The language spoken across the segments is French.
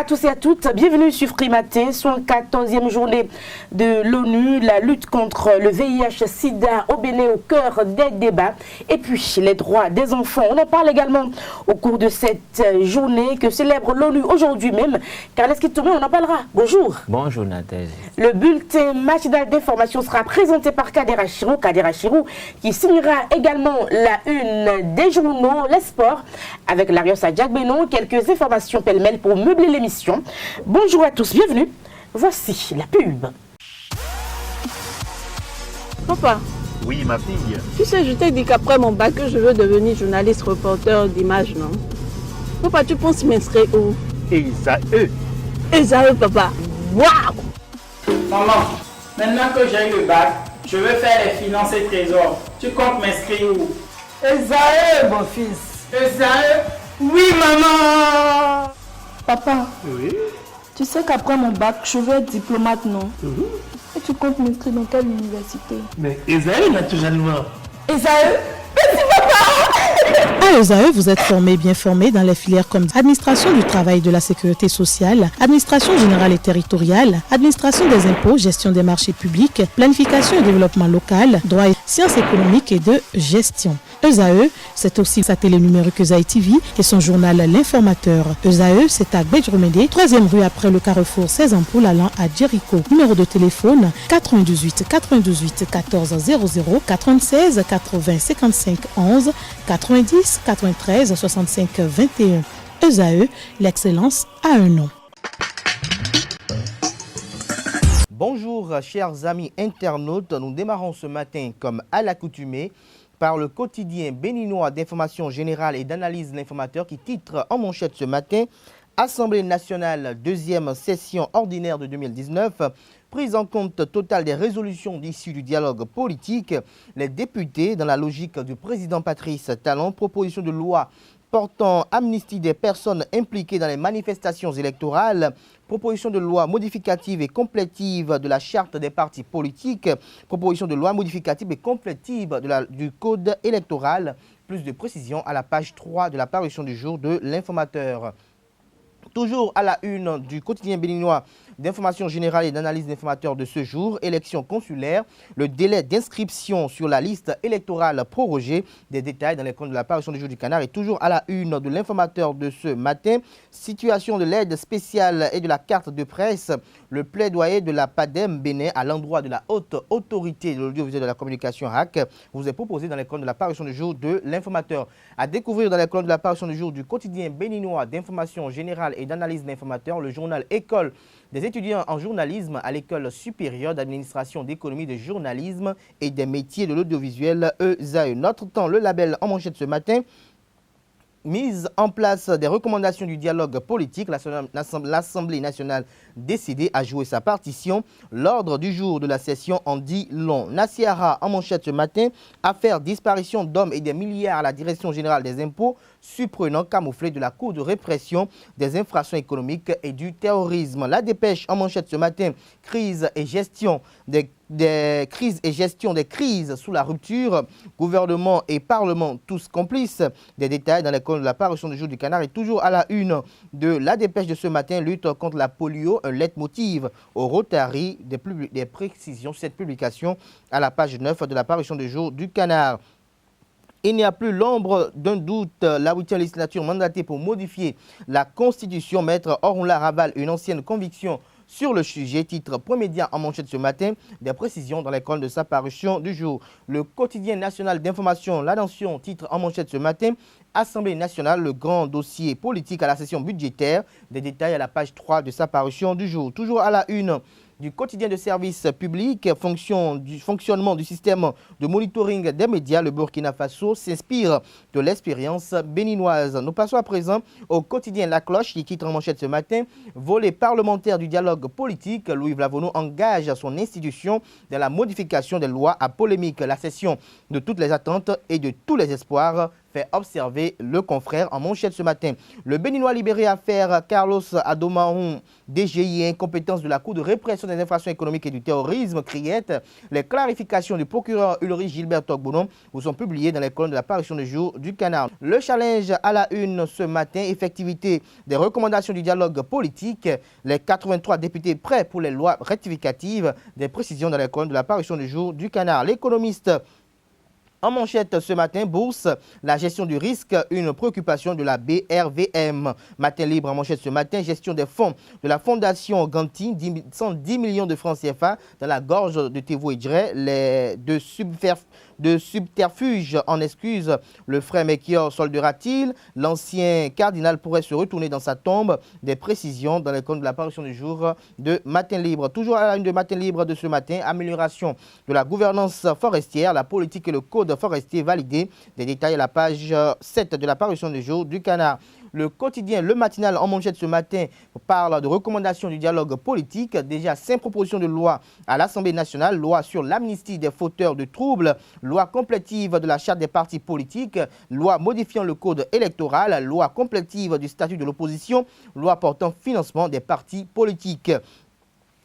à tous et à toutes, bienvenue sur Primaté, 114e journée de l'ONU, la lutte contre le VIH-Sida au Bénin au cœur des débats, et puis les droits des enfants. On en parle également au cours de cette journée que célèbre l'ONU aujourd'hui même. Carles Kitoumé, on en parlera. Bonjour. Bonjour Nadège. Le bulletin matinal d'information sera présenté par Kader Achirou, qui signera également la une des journaux, les sports, avec Larios Adjagbenon, quelques informations pêle-mêle pour meubler l'émission. Bonjour à tous, bienvenue. Voici la pub. Papa. Oui, ma fille. Tu sais, je t'ai dit qu'après mon bac, je veux devenir journaliste reporter d'images, non? Papa, tu penses m'inscrire où? Esaü. Esaü, papa. Waouh! Maman, maintenant que j'ai eu le bac, je veux faire les finances et trésors. Tu comptes m'inscrire où? Esaü, mon fils. Esaü? Oui, maman! Papa, Oui. tu sais qu'après mon bac, je veux être diplomate, non? Et tu comptes m'inscrire dans quelle université? Mais Esaü, naturellement. Esaü? À ESAE, vous êtes bien formé dans les filières comme administration du travail et de la sécurité sociale, administration générale et territoriale, administration des impôts, gestion des marchés publics, planification et développement local, droit et sciences économiques et de gestion. ESAE, c'est aussi sa télé numérique ESAE TV et son journal L'Informateur. ESAE, c'est à Bedjromede, 3e rue après le carrefour 16 ampoules allant à Jericho. Numéro de téléphone 98 98 14 00 96 80 55 11 90 93 65 21. ESAE, l'excellence a un nom. Bonjour chers amis internautes, nous démarrons ce matin comme à l'accoutumée par le quotidien béninois d'information générale et d'analyse de l'informateur qui titre en manchette ce matin Assemblée nationale, deuxième session ordinaire de 2019, prise en compte totale des résolutions issues du dialogue politique. Les députés, dans la logique du président Patrice Talon, proposition de loi portant amnistie des personnes impliquées dans les manifestations électorales, proposition de loi modificative et complétive de la charte des partis politiques, proposition de loi modificative et complétive du code électoral. Plus de précisions à la page 3 de la parution du jour de l'Informateur. Toujours à la une du quotidien béninois d'information générale et d'analyse d'informateurs de ce jour, élection consulaire, le délai d'inscription sur la liste électorale prorogée. Des détails dans les comptes de la parution du jour du Canard et toujours à la une de l'informateur de ce matin, situation de l'aide spéciale et de la carte de presse, le plaidoyer de la PADEM Bénin à l'endroit de la haute autorité de l'audiovisuel de la communication HAC vous est proposé dans les comptes de la parution du jour de l'informateur. À découvrir dans les comptes de la parution du jour du quotidien béninois d'information générale et d'analyse d'informateurs, le journal École des étudiants en journalisme à l'École supérieure d'administration d'économie de journalisme et des métiers de l'audiovisuel ESAE. Notre temps, le label en manchette ce matin. Mise en place des recommandations du dialogue politique, l'Assemblée nationale décidée à jouer sa partition. L'ordre du jour de la session en dit long. Nassiara en manchette ce matin, affaire disparition d'hommes et des milliards à la direction générale des impôts, surprenant camouflé de la Cour de répression des infractions économiques et du terrorisme. La dépêche en manchette ce matin, crise et gestion des crises sous la rupture, gouvernement et parlement tous complices. Des détails dans les comptes de la parution du jour du Canard et toujours à la une de la dépêche de ce matin, lutte contre la polio, un leitmotiv au Rotary, des précisions, cette publication à la page 9 de la parution du jour du Canard. Il n'y a plus l'ombre d'un doute, la 8e législature mandatée pour modifier la Constitution, Maître Orunla ravale une ancienne conviction sur le sujet, titre Premier Média en manchette ce matin, des précisions dans les colonnes de sa parution du jour. Le quotidien national d'information, La Nation, titre en manchette ce matin, Assemblée nationale, le grand dossier politique à la session budgétaire, des détails à la page 3 de sa parution du jour. Toujours à la une du quotidien de service public, fonctionnement du système de monitoring des médias, le Burkina Faso s'inspire de l'expérience béninoise. Nous passons à présent au quotidien La Cloche qui titre en manchette ce matin, volet parlementaire du dialogue politique, Louis Vlavono engage son institution dans la modification des lois à polémique, la session de toutes les attentes et de tous les espoirs. fait observer le confrère en manchette ce matin. Le Béninois libéré affaire Carlos Adomahon, DGI et incompétence de la Cour de répression des infractions économiques et du terrorisme, criette. Les clarifications du procureur Ulrich Gilbert Togbonon vous sont publiées dans les colonnes de la parution du jour du Canard. Le challenge à la une ce matin, effectivité des recommandations du dialogue politique. Les 83 députés prêts pour les lois rectificatives. Des précisions dans les colonnes de la parution du jour du Canard. L'économiste en manchette ce matin, bourse, la gestion du risque, une préoccupation de la BRVM. Matin libre en manchette ce matin, gestion des fonds de la Fondation Ganti, 110 millions de francs CFA dans la gorge de Tevo et Djre, de subterfuge en excuse. Le frère Mekior soldera-t-il? L'ancien cardinal pourrait se retourner dans sa tombe. Des précisions dans les comptes de la parution du jour de Matin Libre. Toujours à la une de Matin Libre de ce matin, amélioration de la gouvernance forestière, la politique et le code forestier validé. Des détails à la page 7 de la parution du jour du Canard. Le quotidien Le Matinal en manchette ce matin parle de recommandations du dialogue politique. Déjà 5 propositions de loi à l'Assemblée nationale. Loi sur l'amnistie des fauteurs de troubles. Loi complétive de la charte des partis politiques. Loi modifiant le code électoral. Loi complétive du statut de l'opposition. Loi portant financement des partis politiques.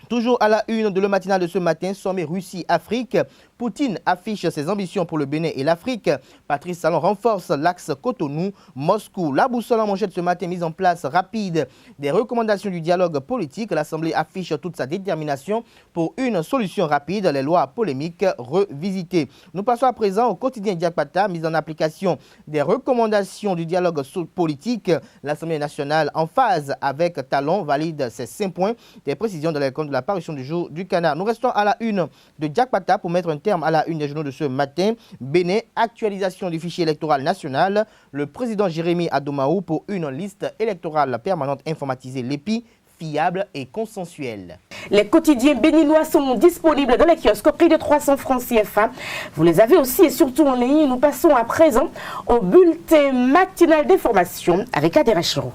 Toujours à la une de Le Matinal de ce matin, sommet Russie-Afrique. Poutine affiche ses ambitions pour le Bénin et l'Afrique. Patrice Talon renforce l'axe Cotonou-Moscou. La boussole en manchette ce matin, mise en place rapide des recommandations du dialogue politique. L'Assemblée affiche toute sa détermination pour une solution rapide. Les lois polémiques revisitées. Nous passons à présent au quotidien Diakpata, mise en application des recommandations du dialogue politique. L'Assemblée nationale en phase avec Talon valide ces 5 points. Des précisions dans les comptes de la parution du jour du Canard. Nous restons à la une de Diakpata pour mettre un terme à la une des journaux de ce matin. Bénin, actualisation du fichier électoral national. Le président Jérémy Adomahou pour une liste électorale permanente informatisée, l'EPI, fiable et consensuelle. Les quotidiens béninois sont disponibles dans les kiosques au prix de 300 francs CFA. Vous les avez aussi et surtout en ligne. Nous passons à présent au bulletin matinal d'information avec Adera Chiro.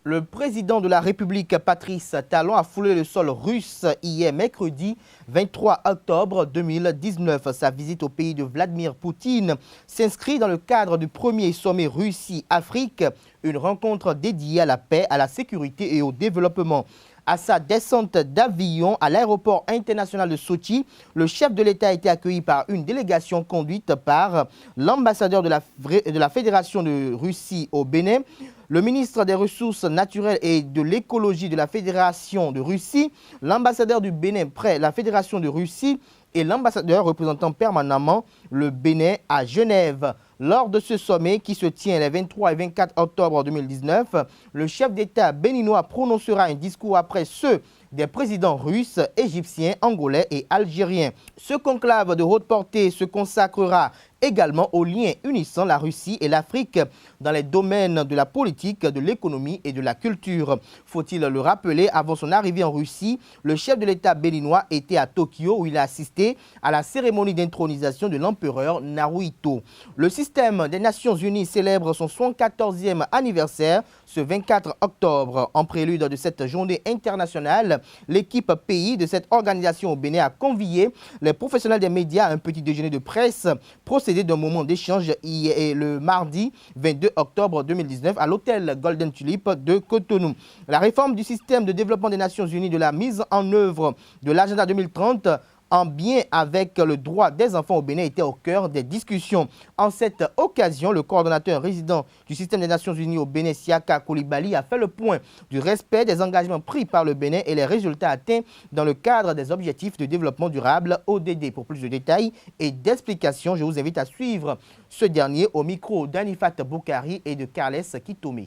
Le président de la République, Patrice Talon, a foulé le sol russe hier mercredi 23 octobre 2019. Sa visite au pays de Vladimir Poutine s'inscrit dans le cadre du premier sommet Russie-Afrique, une rencontre dédiée à la paix, à la sécurité et au développement. À sa descente d'avion à l'aéroport international de Sochi, le chef de l'État a été accueilli par une délégation conduite par l'ambassadeur de la Fédération de Russie au Bénin, le ministre des Ressources naturelles et de l'écologie de la Fédération de Russie, l'ambassadeur du Bénin près la Fédération de Russie et l'ambassadeur représentant permanemment le Bénin à Genève. Lors de ce sommet qui se tient les 23 et 24 octobre 2019, le chef d'État béninois prononcera un discours après ceux des présidents russes, égyptiens, angolais et algériens. Ce conclave de haute portée se consacrera également aux liens unissant la Russie et l'Afrique dans les domaines de la politique, de l'économie et de la culture. Faut-il le rappeler, avant son arrivée en Russie, le chef de l'État béninois était à Tokyo où il a assisté à la cérémonie d'intronisation de l'empereur Naruhito. Le système des Nations Unies célèbre son 74e anniversaire ce 24 octobre. En prélude de cette journée internationale, l'équipe pays de cette organisation au Bénin a convié les professionnels des médias à un petit déjeuner de presse procédé d'un moment d'échange le mardi 22 octobre 2019 à l'hôtel Golden Tulip de Cotonou. La réforme du système de développement des Nations Unies de la mise en œuvre de l'agenda 2030 en bien avec le droit des enfants au Bénin était au cœur des discussions. En cette occasion, le coordonnateur résident du système des Nations Unies au Bénin, Siaka Koulibaly, a fait le point du respect des engagements pris par le Bénin et les résultats atteints dans le cadre des objectifs de développement durable ODD. Pour plus de détails et d'explications, je vous invite à suivre ce dernier au micro d'Anifat Boukari et de Carles Kitome.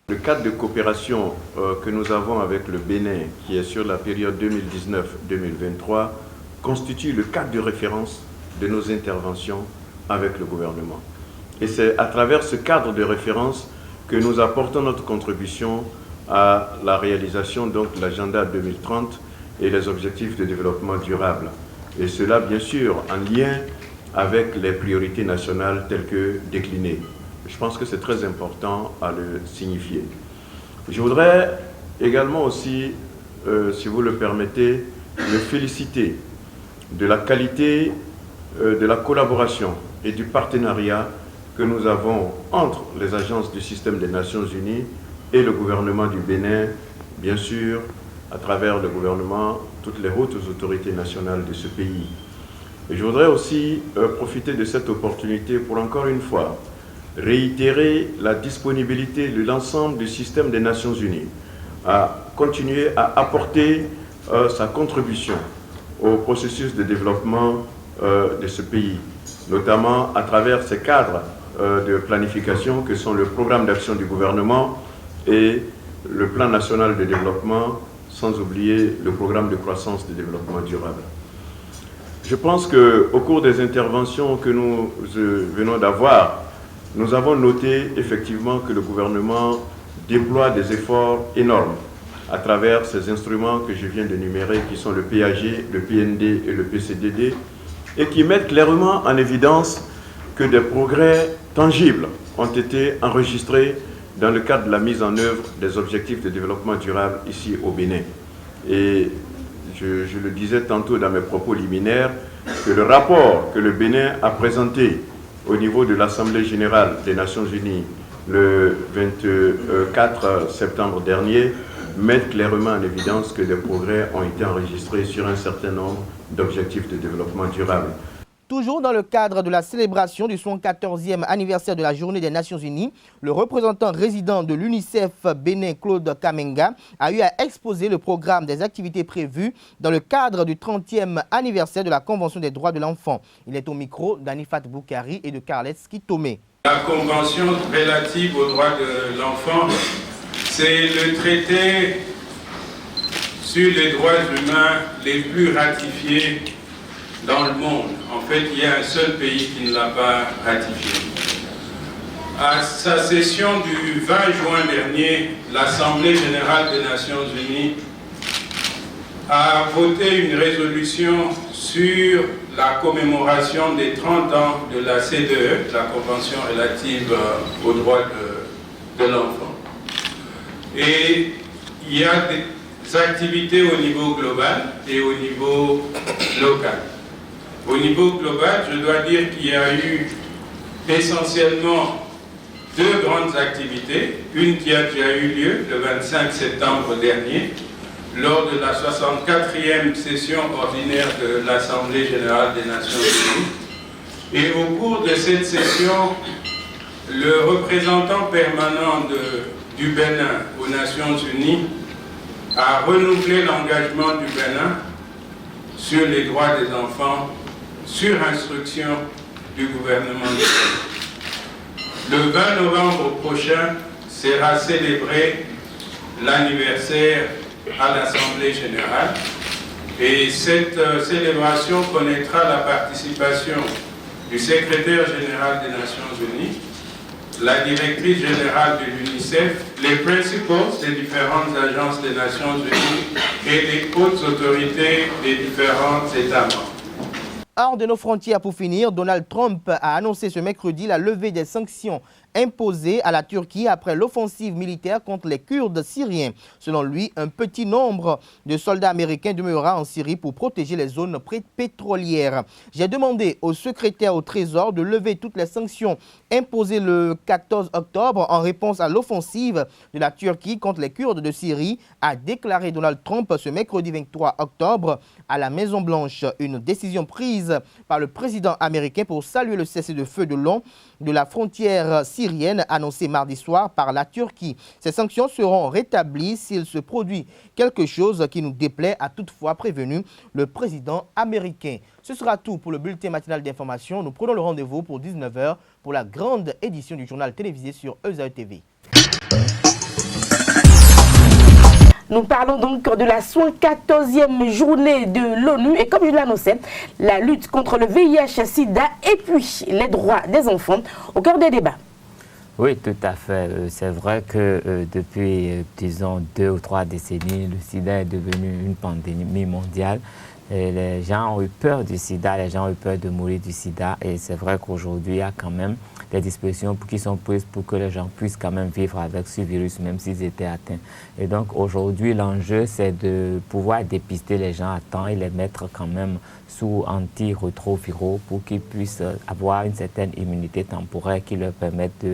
Le cadre de coopération que nous avons avec le Bénin, qui est sur la période 2019-2023, constitue le cadre de référence de nos interventions avec le gouvernement. Et c'est à travers ce cadre de référence que nous apportons notre contribution à la réalisation de l'agenda 2030 et les objectifs de développement durable. Et cela, bien sûr, en lien avec les priorités nationales telles que déclinées. Je pense que c'est très important à le signifier. Je voudrais également aussi, si vous le permettez, le féliciter de la qualité de la collaboration et du partenariat que nous avons entre les agences du système des Nations Unies et le gouvernement du Bénin, bien sûr, à travers le gouvernement, toutes les hautes autorités nationales de ce pays. Et je voudrais aussi profiter de cette opportunité pour encore une fois réitérer la disponibilité de l'ensemble du système des Nations Unies à continuer à apporter sa contribution au processus de développement de ce pays, notamment à travers ces cadres de planification que sont le programme d'action du gouvernement et le plan national de développement, sans oublier le programme de croissance et de développement durable. Je pense qu'au cours des interventions que nous venons d'avoir, nous avons noté effectivement que le gouvernement déploie des efforts énormes à travers ces instruments que je viens d'énumérer, qui sont le PAG, le PND et le PCDD, et qui mettent clairement en évidence que des progrès tangibles ont été enregistrés dans le cadre de la mise en œuvre des objectifs de développement durable ici au Bénin. Et je le disais tantôt dans mes propos liminaires, que le rapport que le Bénin a présenté au niveau de l'Assemblée générale des Nations Unies le 24 septembre dernier met clairement en évidence que des progrès ont été enregistrés sur un certain nombre d'objectifs de développement durable. Toujours dans le cadre de la célébration du 74e anniversaire de la Journée des Nations Unies, le représentant résident de l'UNICEF Bénin, Claude Kamenga, a eu à exposer le programme des activités prévues dans le cadre du 30e anniversaire de la Convention des droits de l'enfant. Il est au micro d'Anifat Boukari et de Carles Kitomé. La Convention relative aux droits de l'enfant, c'est le traité sur les droits humains les plus ratifiés dans le monde. En fait, il y a un seul pays qui ne l'a pas ratifié. À sa session du 20 juin dernier, l'Assemblée générale des Nations Unies a voté une résolution sur la commémoration des 30 ans de la CDE, la Convention relative aux droits de l'enfant. Et il y a des activités au niveau global et au niveau local. Au niveau global, je dois dire qu'il y a eu essentiellement deux grandes activités. Une qui a déjà eu lieu le 25 septembre dernier, lors de la 64e session ordinaire de l'Assemblée générale des Nations Unies. Et au cours de cette session, le représentant permanent du Bénin aux Nations Unies a renouvelé l'engagement du Bénin sur les droits des enfants sur instruction du gouvernement du Bénin. Le 20 novembre prochain sera célébré l'anniversaire à l'Assemblée générale et cette célébration connaîtra la participation du secrétaire général des Nations Unies, la directrice générale de l'UNICEF, les principaux des différentes agences des Nations Unies et les hautes autorités des différents États membres. Hors de nos frontières, pour finir, Donald Trump a annoncé ce mercredi la levée des sanctions imposées à la Turquie après l'offensive militaire contre les Kurdes syriens. Selon lui, un petit nombre de soldats américains demeurera en Syrie pour protéger les zones pétrolières. J'ai demandé au secrétaire au Trésor de lever toutes les sanctions imposées le 14 octobre en réponse à l'offensive de la Turquie contre les Kurdes de Syrie, a déclaré Donald Trump ce mercredi 23 octobre à la Maison-Blanche. Une décision prise par le président américain pour saluer le cessez-le-feu de long de la frontière syrienne annoncée mardi soir par la Turquie. Ces sanctions seront rétablies s'il se produit quelque chose qui nous déplaît, a toutefois prévenu le président américain. Ce sera tout pour le bulletin matinal d'information. Nous prenons le rendez-vous pour 19 h pour la grande édition du journal télévisé sur ESAE TV. Nous parlons donc de la 74e journée de l'ONU et comme je l'annonçais, la lutte contre le VIH-Sida et puis les droits des enfants au cœur des débats. Oui, tout à fait. C'est vrai que depuis, disons, 2 ou 3 décennies, le sida est devenu une pandémie mondiale. Et les gens ont eu peur du sida, les gens ont eu peur de mourir du sida et c'est vrai qu'aujourd'hui, il y a quand même des dispositions qui sont prises pour que les gens puissent quand même vivre avec ce virus, même s'ils étaient atteints. Et donc aujourd'hui, l'enjeu, c'est de pouvoir dépister les gens à temps et les mettre quand même sous antirétroviraux pour qu'ils puissent avoir une certaine immunité temporaire qui leur permette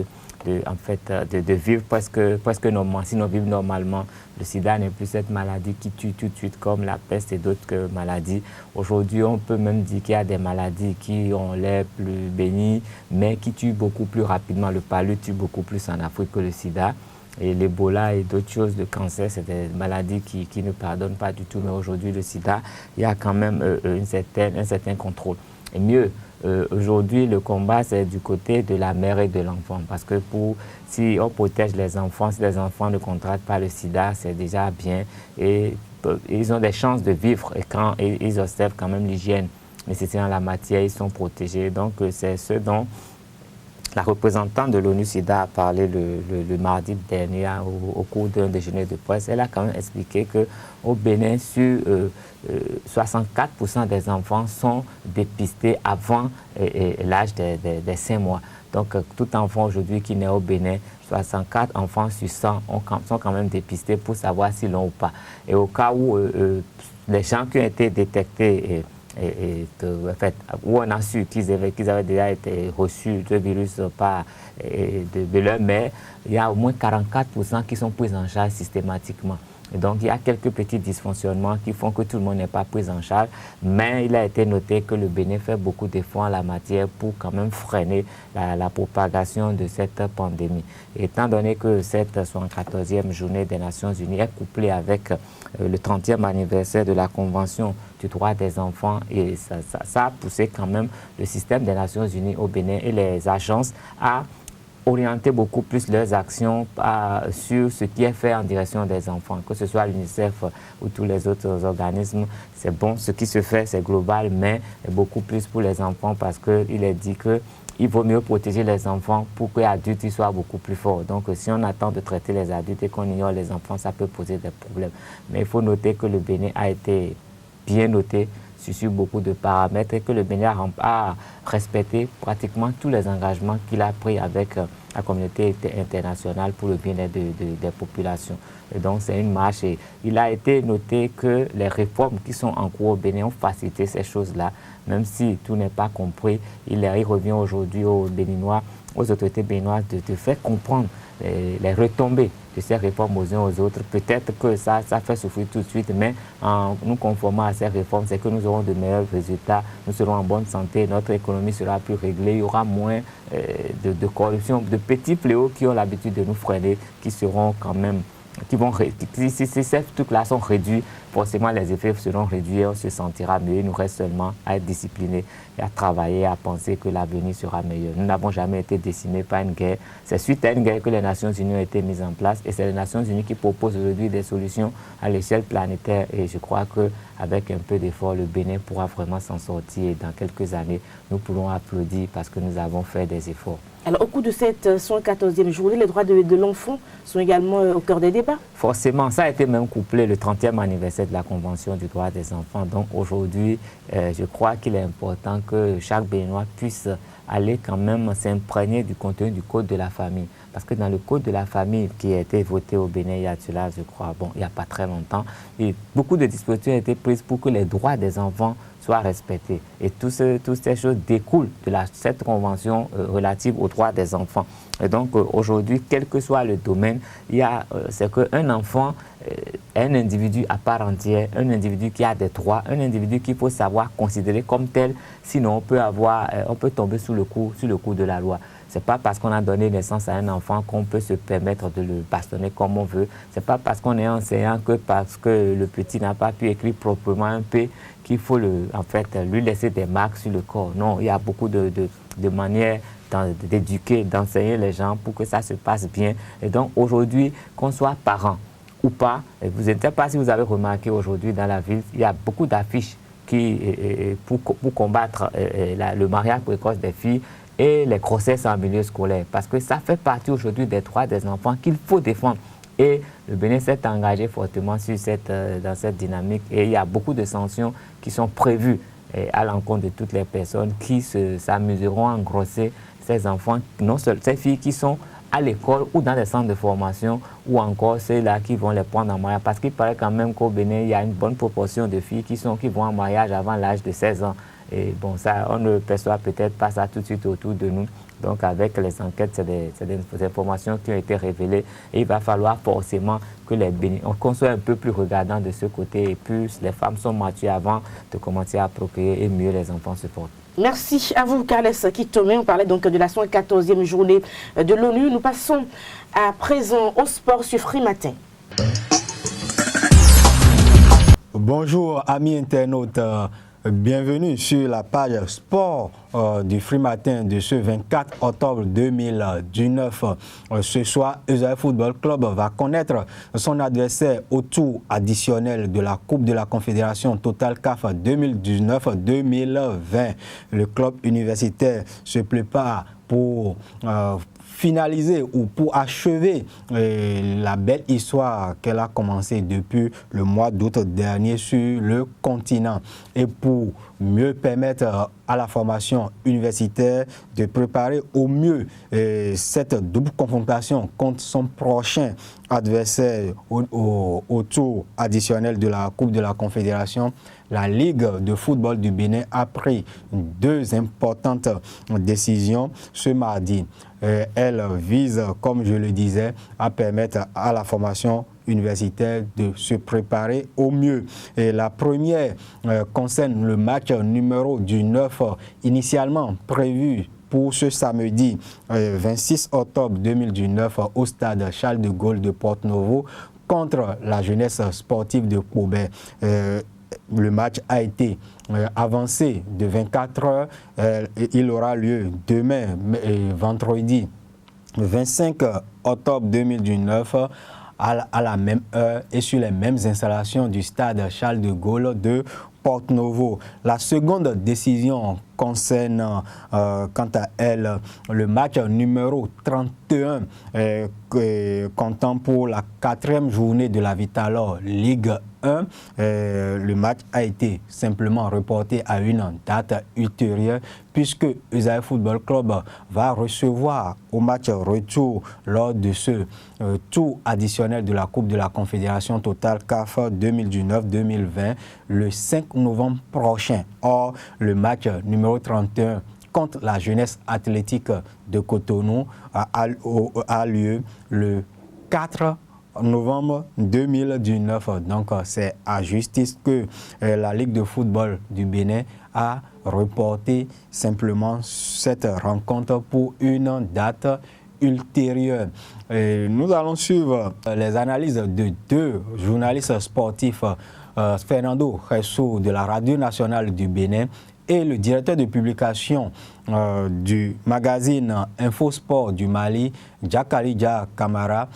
de vivre presque normalement. Sinon, vivre normalement. Le sida n'est plus cette maladie qui tue tout de suite comme la peste et d'autres maladies. Aujourd'hui, on peut même dire qu'il y a des maladies qui ont l'air plus bénies, mais qui tuent beaucoup plus rapidement. Le palu tue beaucoup plus en Afrique que le sida. Et l'Ebola et d'autres choses, le cancer, c'est des maladies qui ne pardonnent pas du tout. Mais aujourd'hui, le sida, il y a quand même un certain contrôle. Et mieux, aujourd'hui, le combat, c'est du côté de la mère et de l'enfant. Parce que si on protège les enfants, si les enfants ne contractent pas le sida, c'est déjà bien. Et ils ont des chances de vivre. Et quand ils observent quand même l'hygiène nécessaire en la matière, ils sont protégés. Donc, c'est ce dont la représentante de l'ONU-SIDA a parlé le mardi dernier au cours d'un déjeuner de presse. Elle a quand même expliqué qu'au Bénin, sur 64% des enfants sont dépistés avant l'âge des 5 mois. Donc, tout enfant aujourd'hui qui naît au Bénin, 64 enfants sur 100 sont quand même dépistés pour savoir s'ils l'ont ou pas. Et au cas où les gens qui ont été détectés en fait, où on a su qu'ils avaient déjà été reçus le virus de leur mère, il y a au moins 44% qui sont pris en charge systématiquement. Et donc, il y a quelques petits dysfonctionnements qui font que tout le monde n'est pas pris en charge, mais il a été noté que le Bénin fait beaucoup d'efforts en la matière pour quand même freiner la propagation de cette pandémie. Et étant donné que cette 74e journée des Nations Unies est couplée avec le 30e anniversaire de la Convention du droit des enfants, et ça a poussé quand même le système des Nations Unies au Bénin et les agences à orienter beaucoup plus leurs actions sur ce qui est fait en direction des enfants, que ce soit l'UNICEF ou tous les autres organismes. C'est bon, ce qui se fait, c'est global, mais beaucoup plus pour les enfants parce qu'il est dit qu'il vaut mieux protéger les enfants pour que les adultes soient beaucoup plus forts. Donc, si on attend de traiter les adultes et qu'on ignore les enfants, ça peut poser des problèmes. Mais il faut noter que le Bénin a été bien noté sur beaucoup de paramètres et que le Bénin a respecté pratiquement tous les engagements qu'il a pris avec la communauté internationale pour le bien-être des populations. Et donc, c'est une marche. Et il a été noté que les réformes qui sont en cours au Bénin ont facilité ces choses-là, même si tout n'est pas compris. Il revient aujourd'hui aux Béninois, aux autorités béninoises de faire comprendre les retombées de ces réformes aux uns aux autres. Peut-être que ça fait souffrir tout de suite, mais en nous conformant à ces réformes, c'est que nous aurons de meilleurs résultats, nous serons en bonne santé, notre économie sera plus réglée, il y aura moins de corruption, de petits fléaux qui ont l'habitude de nous freiner, qui seront quand même, si ces trucs-là sont réduits, forcément les effets seront réduits et on se sentira mieux. Il nous reste seulement à être disciplinés et à travailler, à penser que l'avenir sera meilleur. Nous n'avons jamais été décimés par une guerre. C'est suite à une guerre que les Nations Unies ont été mises en place et c'est les Nations Unies qui proposent aujourd'hui des solutions à l'échelle planétaire et je crois qu'avec un peu d'effort, le Bénin pourra vraiment s'en sortir et dans quelques années, nous pourrons applaudir parce que nous avons fait des efforts. Alors, au cours de cette 114e journée, les droits de l'enfant sont également au cœur des débats? Forcément, ça a été même couplé le 30e anniversaire de la Convention du droit des enfants. Donc, aujourd'hui, je crois qu'il est important que chaque Béninois puisse aller quand même s'imprégner du contenu du Code de la famille. Parce que dans le Code de la famille qui a été voté au Bénin il y a cela, je crois, il n'y a pas très longtemps, et beaucoup de dispositions ont été prises pour que les droits des enfants soient respectés. Et toutes ces choses découlent de cette convention relative aux droits des enfants. Et donc aujourd'hui, quel que soit le domaine, c'est qu'un enfant est un individu à part entière, un individu qui a des droits, un individu qu'il faut savoir considérer comme tel, sinon on peut tomber sous le coup de la loi. Ce n'est pas parce qu'on a donné naissance à un enfant qu'on peut se permettre de le bastonner comme on veut. Ce n'est pas parce qu'on est enseignant que parce que le petit n'a pas pu écrire proprement un P qu'il faut lui laisser des marques sur le corps. Non, il y a beaucoup de manières d'éduquer, d'enseigner les gens pour que ça se passe bien. Et donc aujourd'hui, qu'on soit parent ou pas, vous ne savez pas si vous avez remarqué aujourd'hui dans la ville, il y a beaucoup d'affiches pour combattre le mariage précoce des filles et les grossesses en milieu scolaire. Parce que ça fait partie aujourd'hui des droits des enfants qu'il faut défendre. Et le Bénin s'est engagé fortement dans cette dynamique. Et il y a beaucoup de sanctions qui sont prévues à l'encontre de toutes les personnes qui s'amuseront à engrosser ces enfants, non seulement ces filles qui sont à l'école ou dans des centres de formation, ou encore ceux-là qui vont les prendre en mariage. Parce qu'il paraît quand même qu'au Bénin, il y a une bonne proportion de filles qui vont en mariage avant l'âge de 16 ans. Et bon, ça, on ne perçoit peut-être pas ça tout de suite autour de nous. Donc, avec les enquêtes, c'est des informations qui ont été révélées. Et il va falloir forcément que qu'on soit un peu plus regardant de ce côté. Et plus les femmes sont matures avant de commencer à procréer, et mieux les enfants se portent. Merci à vous, Carles Kitomé. On parlait donc de la 114e journée de l'ONU. Nous passons à présent au sport sur Free Matin. Bonjour, amis internautes. Bienvenue sur la page sport du Free Matin de ce 24 octobre 2019. Ce soir, Esaïe Football Club va connaître son adversaire au tour additionnel de la Coupe de la Confédération Total CAF 2019-2020. Le club universitaire se prépare pour finaliser ou pour achever la belle histoire qu'elle a commencée depuis le mois d'août dernier sur le continent, et pour mieux permettre à la formation universitaire de préparer au mieux cette double confrontation contre son prochain adversaire au tour additionnel de la Coupe de la Confédération. La Ligue de football du Bénin a pris deux importantes décisions ce mardi. Elle vise, comme je le disais, à permettre à la formation universitaire de se préparer au mieux. Et la première concerne le match numéro 9 initialement prévu pour ce samedi 26 octobre 2019 au stade Charles de Gaulle de Porto-Novo contre la jeunesse sportive de Kobe. Le match a été avancé de 24 heures. Il aura lieu demain, vendredi 25 octobre 2019, à la même heure et sur les mêmes installations du stade Charles de Gaulle de Porto-Novo. La seconde décision concerne, quant à elle, le match numéro 31, comptant pour la 4e journée de la Vitalor Ligue 1. Le match a été simplement reporté à une date ultérieure, puisque Esaïe Football Club va recevoir au match retour lors de ce tour additionnel de la Coupe de la Confédération Total CAF 2019-2020 le 5 novembre prochain. Or, le match numéro 31 contre la jeunesse athlétique de Cotonou a lieu le 4 novembre 2019. Donc, c'est à justice que la Ligue de football du Bénin a reporté simplement cette rencontre pour une date ultérieure. Nous allons suivre les analyses de deux journalistes sportifs, Fernando Ressou de la Radio Nationale du Bénin et le directeur de publication du magazine Infosport du Mali, Djakalidja Kamara,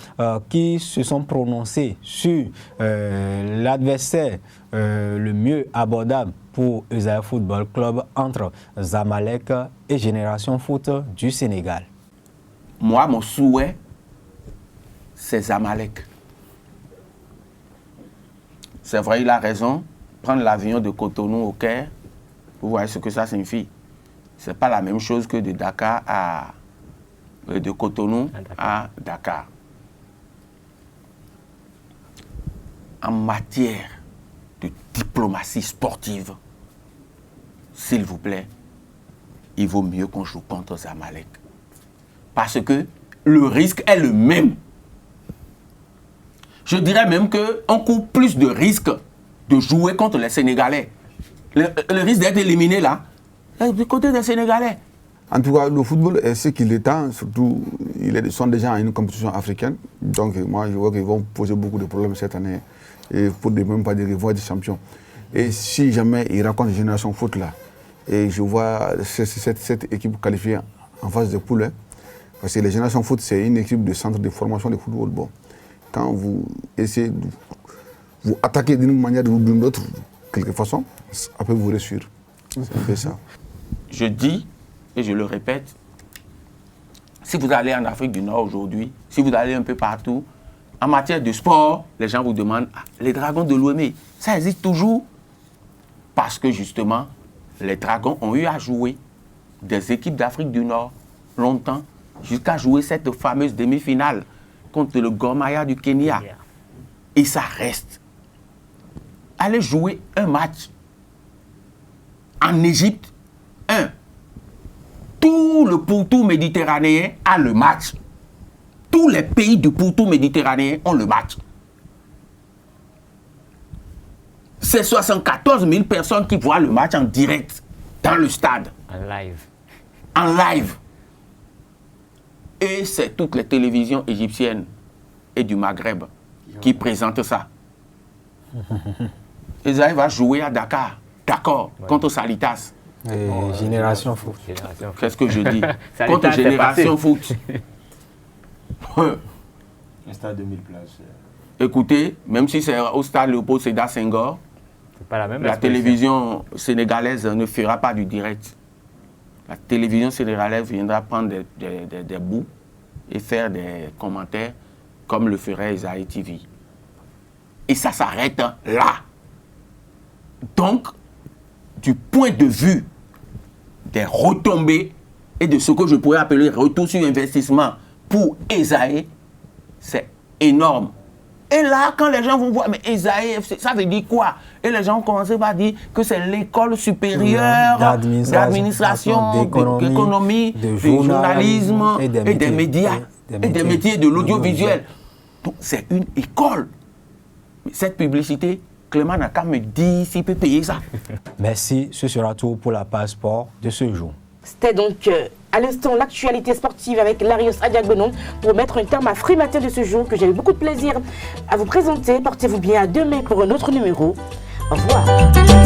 qui se sont prononcés sur l'adversaire le mieux abordable pour Esaïe Football Club entre Zamalek et Génération Foot du Sénégal. Moi, mon souhait, c'est Zamalek. C'est vrai, il a raison. Prendre l'avion de Cotonou au Caire, vous voyez ce que ça signifie. Ce n'est pas la même chose que de Dakar de Cotonou à Dakar. En matière de diplomatie sportive, s'il vous plaît, il vaut mieux qu'on joue contre Zamalek. Parce que le risque est le même. Je dirais même qu'on court plus de risques de jouer contre les Sénégalais. Le risque d'être éliminé là, du côté des Sénégalais. En tout cas, le football est ce qu'il est temps, surtout ils sont déjà en une compétition africaine. Donc moi, je vois qu'ils vont poser beaucoup de problèmes cette année. Et pour ne même pas dire qu'ils vont être champions. Et si jamais ils rencontrent une génération foot là, et je vois cette équipe qualifiée en phase de poule, parce que les générations foot, c'est une équipe de centre de formation de football. Bon, quand vous essayez de vous attaquer d'une manière ou d'une autre, de quelque façon, ça peut vous réussir. C'est un peu ça. Je dis, et je le répète, si vous allez en Afrique du Nord aujourd'hui, si vous allez un peu partout, en matière de sport, les gens vous demandent, les Dragons de Lomé, ça existe toujours? Parce que justement, les Dragons ont eu à jouer des équipes d'Afrique du Nord longtemps, jusqu'à jouer cette fameuse demi-finale contre le Gor Mahia du Kenya. Et ça reste. Aller jouer un match en Égypte, tout le pourtour méditerranéen a le match. Tous les pays du pourtour méditerranéen ont le match. C'est 74 000 personnes qui voient le match en direct dans le stade. En live. En live. Et c'est toutes les télévisions égyptiennes et du Maghreb qui présentent ça. Esaïe va jouer à Dakar, d'accord, contre Salitas. Génération Foot. Qu'est-ce que je dis? Contre Génération Foot. Un stade de 1000 places. Écoutez, même si c'est au stade Léopold Sédar Senghor, la télévision sénégalaise ne fera pas du direct. La télévision sénégalaise viendra prendre des bouts et faire des commentaires comme le ferait Esaïe TV. Et ça s'arrête là. Donc, du point de vue des retombées et de ce que je pourrais appeler retour sur investissement pour Esaïe, c'est énorme. Et là, quand les gens vont voir, mais Esaïe, ça veut dire quoi? Et les gens ont commencé par dire que c'est l'école supérieure d'administration, d'économie, de journalisme et des médias, et des métiers de l'audiovisuel. Donc, c'est une école. Cette publicité, Clément n'a qu'à me dire s'il peut payer ça. Merci, ce sera tout pour la page sport de ce jour. C'était donc à l'instant l'actualité sportive avec Larios Adiagbenon pour mettre un terme à Free Matin de ce jour que j'ai eu beaucoup de plaisir à vous présenter. Portez-vous bien, à demain pour un autre numéro. Au revoir.